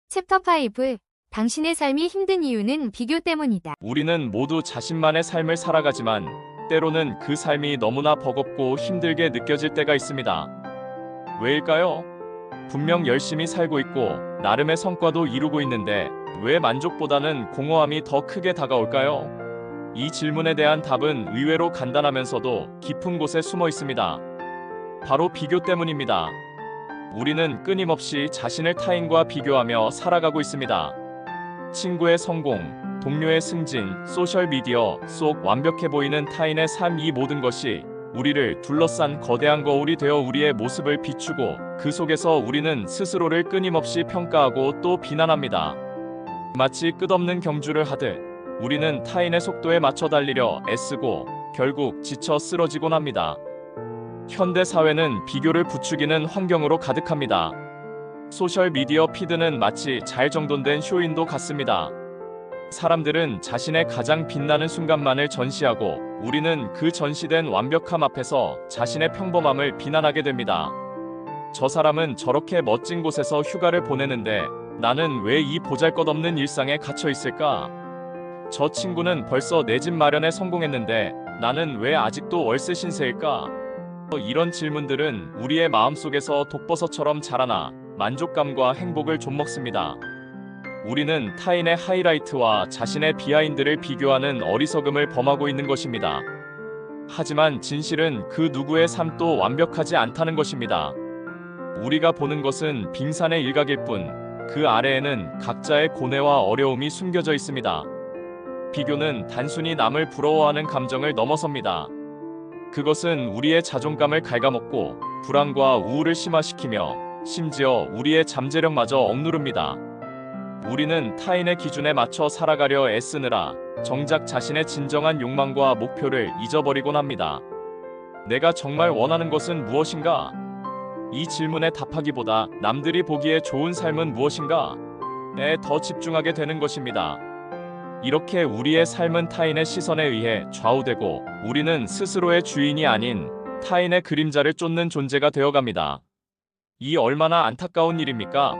챕터 5. 당신의 삶이 힘든 이유는 비교 때문이다. 우리는 모두 자신만의 삶을 살아가지만 때로는 그 삶이 너무나 버겁고 힘들게 느껴질 때가 있습니다. 왜일까요? 분명 열심히 살고 있고 나름의 성과도 이루고 있는데 왜 만족보다는 공허함이 더 크게 다가올까요? 이 질문에 대한 답은 의외로 간단하면서도 깊은 곳에 숨어 있습니다. 바로 비교 때문입니다. 우리는 끊임없이 자신을 타인과 비교하며 살아가고 있습니다. 친구의 성공, 동료의 승진, 소셜미디어 속 완벽해 보이는 타인의 삶, 이 모든 것이 우리를 둘러싼 거대한 거울이 되어 우리의 모습을 비추고 그 속에서 우리는 스스로를 끊임없이 평가하고 또 비난합니다. 마치 끝없는 경주를 하듯 우리는 타인의 속도에 맞춰 달리려 애쓰고 결국 지쳐 쓰러지곤 합니다. 현대 사회는 비교를 부추기는 환경으로 가득합니다. 소셜미디어 피드는 마치 잘 정돈된 쇼윈도 같습니다. 사람들은 자신의 가장 빛나는 순간만을 전시하고 우리는 그 전시된 완벽함 앞에서 자신의 평범함을 비난하게 됩니다. 저 사람은 저렇게 멋진 곳에서 휴가를 보내는데 나는 왜 이 보잘것없는 일상에 갇혀 있을까? 저 친구는 벌써 내 집 마련에 성공했는데 나는 왜 아직도 월세 신세일까? 이런 질문들은 우리의 마음속에서 독버섯처럼 자라나 만족감과 행복을 좀먹습니다. 우리는 타인의 하이라이트와 자신의 비하인드를 비교하는 어리석음을 범하고 있는 것입니다. 하지만 진실은 그 누구의 삶도 완벽하지 않다는 것입니다. 우리가 보는 것은 빙산의 일각일 뿐, 그 아래에는 각자의 고뇌와 어려움이 숨겨져 있습니다. 비교는 단순히 남을 부러워하는 감정을 넘어섭니다. 그것은 우리의 자존감을 갉아먹고 불안과 우울을 심화시키며 심지어 우리의 잠재력마저 억누릅니다. 우리는 타인의 기준에 맞춰 살아가려 애쓰느라 정작 자신의 진정한 욕망과 목표를 잊어버리곤 합니다. 내가 정말 원하는 것은 무엇인가? 이 질문에 답하기보다 남들이 보기에 좋은 삶은 무엇인가?에 더 집중하게 되는 것입니다. 이렇게 우리의 삶은 타인의 시선에 의해 좌우되고 우리는 스스로의 주인이 아닌 타인의 그림자를 쫓는 존재가 되어갑니다. 이 얼마나 안타까운 일입니까?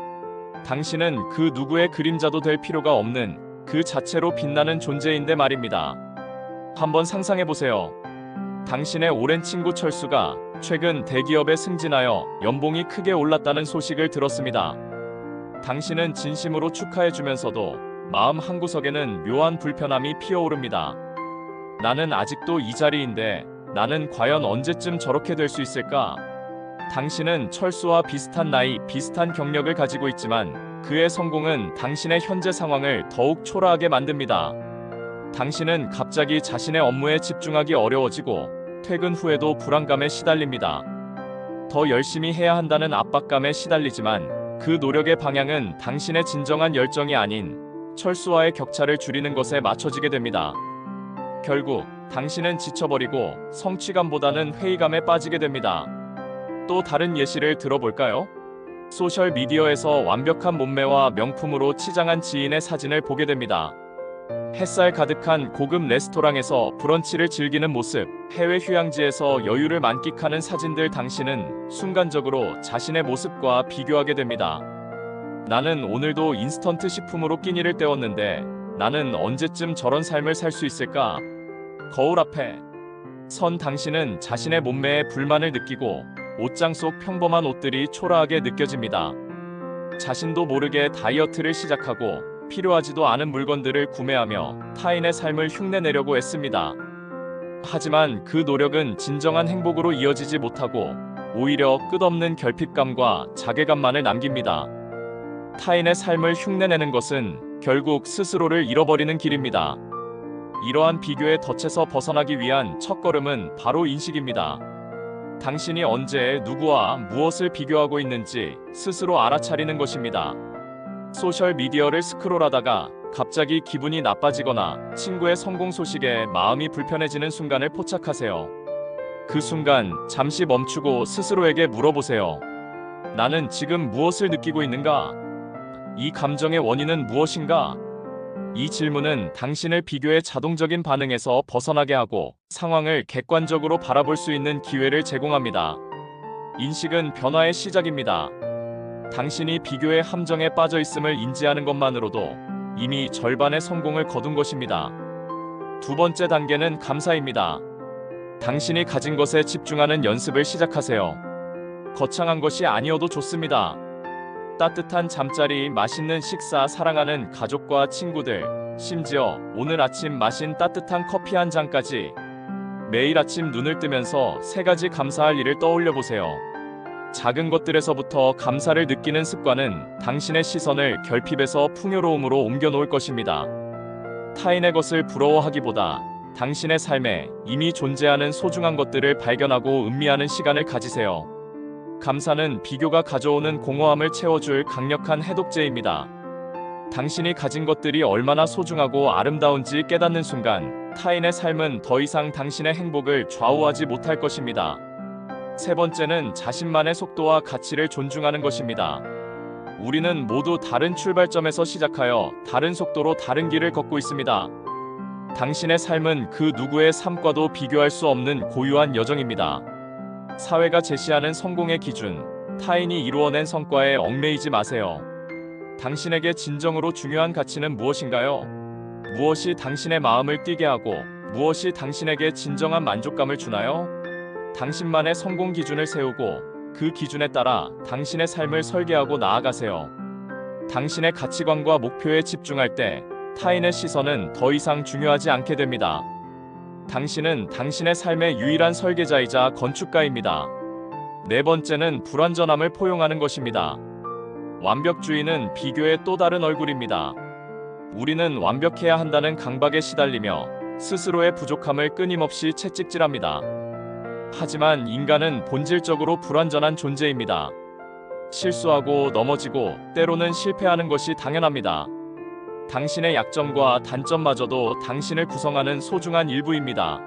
당신은 그 누구의 그림자도 될 필요가 없는 그 자체로 빛나는 존재인데 말입니다. 한번 상상해보세요. 당신의 오랜 친구 철수가 최근 대기업에 승진하여 연봉이 크게 올랐다는 소식을 들었습니다. 당신은 진심으로 축하해주면서도 마음 한구석에는 묘한 불편함이 피어오릅니다. 나는 아직도 이 자리인데 나는 과연 언제쯤 저렇게 될 수 있을까? 당신은 철수와 비슷한 나이, 비슷한 경력을 가지고 있지만 그의 성공은 당신의 현재 상황을 더욱 초라하게 만듭니다. 당신은 갑자기 자신의 업무에 집중하기 어려워지고 퇴근 후에도 불안감에 시달립니다. 더 열심히 해야 한다는 압박감에 시달리지만 그 노력의 방향은 당신의 진정한 열정이 아닌 철수와의 격차를 줄이는 것에 맞춰지게 됩니다. 결국 당신은 지쳐버리고 성취감보다는 회의감에 빠지게 됩니다. 또 다른 예시를 들어볼까요? 소셜미디어에서 완벽한 몸매와 명품으로 치장한 지인의 사진을 보게 됩니다. 햇살 가득한 고급 레스토랑에서 브런치를 즐기는 모습, 해외 휴양지에서 여유를 만끽하는 사진들, 당신은 순간적으로 자신의 모습과 비교하게 됩니다. 나는 오늘도 인스턴트 식품으로 끼니를 때웠는데 나는 언제쯤 저런 삶을 살 수 있을까? 거울 앞에 선 당신은 자신의 몸매에 불만을 느끼고 옷장 속 평범한 옷들이 초라하게 느껴집니다. 자신도 모르게 다이어트를 시작하고 필요하지도 않은 물건들을 구매하며 타인의 삶을 흉내내려고 애씁니다. 하지만 그 노력은 진정한 행복으로 이어지지 못하고 오히려 끝없는 결핍감과 자괴감만을 남깁니다. 타인의 삶을 흉내내는 것은 결국 스스로를 잃어버리는 길입니다. 이러한 비교의 덫에서 벗어나기 위한 첫걸음은 바로 인식입니다. 당신이 언제 누구와 무엇을 비교하고 있는지 스스로 알아차리는 것입니다. 소셜미디어를 스크롤하다가 갑자기 기분이 나빠지거나 친구의 성공 소식에 마음이 불편해지는 순간을 포착하세요. 그 순간 잠시 멈추고 스스로에게 물어보세요. 나는 지금 무엇을 느끼고 있는가? 이 감정의 원인은 무엇인가? 이 질문은 당신을 비교의 자동적인 반응에서 벗어나게 하고 상황을 객관적으로 바라볼 수 있는 기회를 제공합니다. 인식은 변화의 시작입니다. 당신이 비교의 함정에 빠져 있음을 인지하는 것만으로도 이미 절반의 성공을 거둔 것입니다. 두 번째 단계는 감사입니다. 당신이 가진 것에 집중하는 연습을 시작하세요. 거창한 것이 아니어도 좋습니다. 따뜻한 잠자리, 맛있는 식사, 사랑하는 가족과 친구들, 심지어 오늘 아침 마신 따뜻한 커피 한 잔까지 매일 아침 눈을 뜨면서 세 가지 감사할 일을 떠올려 보세요. 작은 것들에서부터 감사를 느끼는 습관은 당신의 시선을 결핍에서 풍요로움으로 옮겨 놓을 것입니다. 타인의 것을 부러워하기보다 당신의 삶에 이미 존재하는 소중한 것들을 발견하고 음미하는 시간을 가지세요. 감사는 비교가 가져오는 공허함을 채워줄 강력한 해독제입니다. 당신이 가진 것들이 얼마나 소중하고 아름다운지 깨닫는 순간 타인의 삶은 더 이상 당신의 행복을 좌우하지 못할 것입니다. 세 번째는 자신만의 속도와 가치를 존중하는 것입니다. 우리는 모두 다른 출발점에서 시작하여 다른 속도로 다른 길을 걷고 있습니다. 당신의 삶은 그 누구의 삶과도 비교할 수 없는 고유한 여정입니다. 사회가 제시하는 성공의 기준, 타인이 이루어낸 성과에 얽매이지 마세요. 당신에게 진정으로 중요한 가치는 무엇인가요? 무엇이 당신의 마음을 뛰게 하고 무엇이 당신에게 진정한 만족감을 주나요? 당신만의 성공 기준을 세우고 그 기준에 따라 당신의 삶을 설계하고 나아가세요. 당신의 가치관과 목표에 집중할 때 타인의 시선은 더 이상 중요하지 않게 됩니다. 당신은 당신의 삶의 유일한 설계자이자 건축가입니다. 네 번째는 불완전함을 포용하는 것입니다. 완벽주의는 비교의 또 다른 얼굴입니다. 우리는 완벽해야 한다는 강박에 시달리며 스스로의 부족함을 끊임없이 채찍질합니다. 하지만 인간은 본질적으로 불완전한 존재입니다. 실수하고 넘어지고 때로는 실패하는 것이 당연합니다. 당신의 약점과 단점마저도 당신을 구성하는 소중한 일부입니다.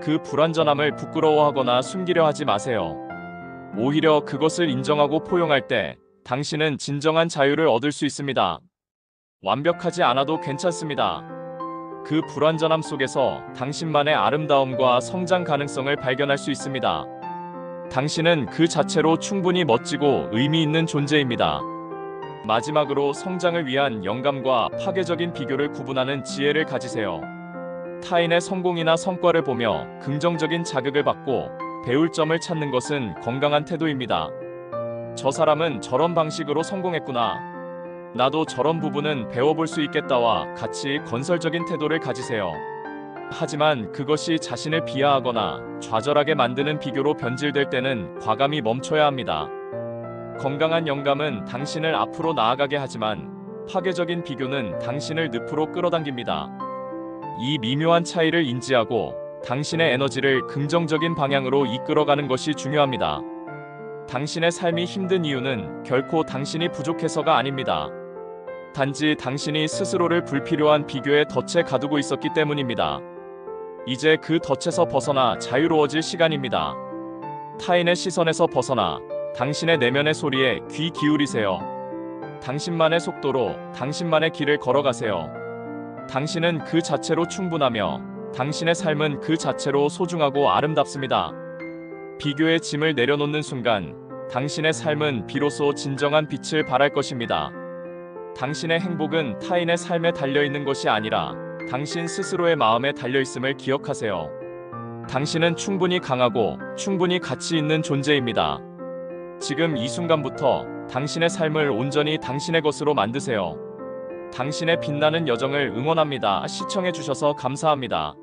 그 불완전함을 부끄러워하거나 숨기려 하지 마세요. 오히려 그것을 인정하고 포용할 때 당신은 진정한 자유를 얻을 수 있습니다. 완벽하지 않아도 괜찮습니다. 그 불완전함 속에서 당신만의 아름다움과 성장 가능성을 발견할 수 있습니다. 당신은 그 자체로 충분히 멋지고 의미 있는 존재입니다. 마지막으로 성장을 위한 영감과 파괴적인 비교를 구분하는 지혜를 가지세요. 타인의 성공이나 성과를 보며 긍정적인 자극을 받고 배울 점을 찾는 것은 건강한 태도입니다. 저 사람은 저런 방식으로 성공했구나. 나도 저런 부분은 배워볼 수 있겠다와 같이 건설적인 태도를 가지세요. 하지만 그것이 자신을 비하하거나 좌절하게 만드는 비교로 변질될 때는 과감히 멈춰야 합니다. 건강한 영감은 당신을 앞으로 나아가게 하지만 파괴적인 비교는 당신을 늪으로 끌어당깁니다. 이 미묘한 차이를 인지하고 당신의 에너지를 긍정적인 방향으로 이끌어가는 것이 중요합니다. 당신의 삶이 힘든 이유는 결코 당신이 부족해서가 아닙니다. 단지 당신이 스스로를 불필요한 비교에 덫에 가두고 있었기 때문입니다. 이제 그 덫에서 벗어나 자유로워질 시간입니다. 타인의 시선에서 벗어나 당신의 내면의 소리에 귀 기울이세요. 당신만의 속도로 당신만의 길을 걸어가세요. 당신은 그 자체로 충분하며 당신의 삶은 그 자체로 소중하고 아름답습니다. 비교의 짐을 내려놓는 순간 당신의 삶은 비로소 진정한 빛을 발할 것입니다. 당신의 행복은 타인의 삶에 달려있는 것이 아니라 당신 스스로의 마음에 달려있음을 기억하세요. 당신은 충분히 강하고 충분히 가치 있는 존재입니다. 지금 이 순간부터 당신의 삶을 온전히 당신의 것으로 만드세요. 당신의 빛나는 여정을 응원합니다. 시청해주셔서 감사합니다.